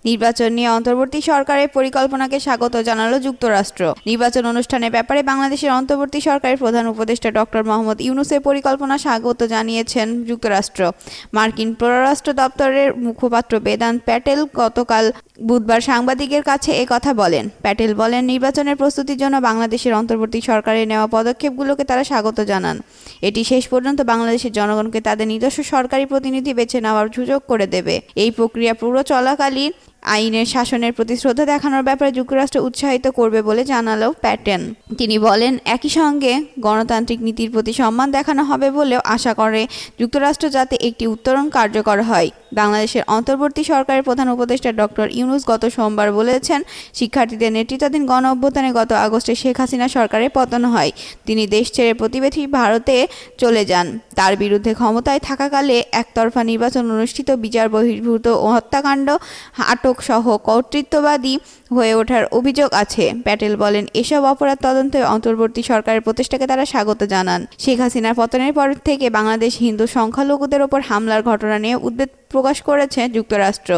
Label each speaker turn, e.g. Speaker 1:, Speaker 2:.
Speaker 1: নির্বাচন নিয়ে অন্তর্বর্তী সরকারের পরিকল্পনাকে স্বাগত জানালো যুক্তরাষ্ট্র। নির্বাচন অনুষ্ঠানের ব্যাপারে বাংলাদেশের অন্তর্বর্তী সরকারের প্রধান উপদেষ্টা ডক্টর মোহাম্মদ ইউনূসের পরিকল্পনা স্বাগত জানিয়েছেন যুক্তরাষ্ট্র। মার্কিন পররাষ্ট্র দপ্তরের মুখপাত্র বেদান্ত প্যাটেল গতকাল বুধবার সাংবাদিকদের কাছে একথা বলেন। প্যাটেল বলেন, নির্বাচনের প্রস্তুতির জন্য বাংলাদেশের অন্তর্বর্তী সরকারের নেওয়া পদক্ষেপগুলোকে তারা স্বাগত জানান। এটি শেষ পর্যন্ত বাংলাদেশের জনগণকে তাদের নিজস্ব সরকারি প্রতিনিধি বেছে নেওয়ার সুযোগ করে দেবে। এই প্রক্রিয়া পুরো চলাকালীন আইনের শাসনের প্রতি শ্রদ্ধা দেখানোর ব্যাপারে যুক্তরাষ্ট্র উৎসাহিত করবে বলে জানালো প্যাটেন। তিনি বলেন, একই সঙ্গে গণতান্ত্রিক নীতির প্রতি সম্মান দেখানো হবে বলেও আশা করে যুক্তরাষ্ট্র যাতে একটি উত্তরণ কার্যকর হয়। বাংলাদেশের অন্তর্বর্তী সরকারের প্রধান উপদেষ্টা ডক্টর ইউনূস গত সোমবার বলেছেন, শিক্ষার্থীদের নেতৃত্বাধীন গণ অভ্যুত্থানে গত আগস্টে শেখ হাসিনা সরকারের পতন হয়। তিনি দেশ ছেড়ে প্রতিবেশী ভারতে চলে যান। তার বিরুদ্ধে ক্ষমতায় থাকাকালে একতরফা নির্বাচন অনুষ্ঠিত, বিচার বহির্ভূত ও হত্যাকাণ্ড, আটক সহ কর্তৃত্ববাদী হয়ে ওঠার অভিযোগ আছে। প্যাটেল বলেন, এসব অপরাধ তদন্তে অন্তর্বর্তী সরকারের প্রচেষ্টাকে তারা স্বাগত জানান। শেখ হাসিনার পতনের পর থেকে বাংলাদেশ হিন্দু সংখ্যালঘুদের ওপর হামলার ঘটনা নিয়ে উদ্বেগ প্রকাশ করেছে যুক্তরাষ্ট্র।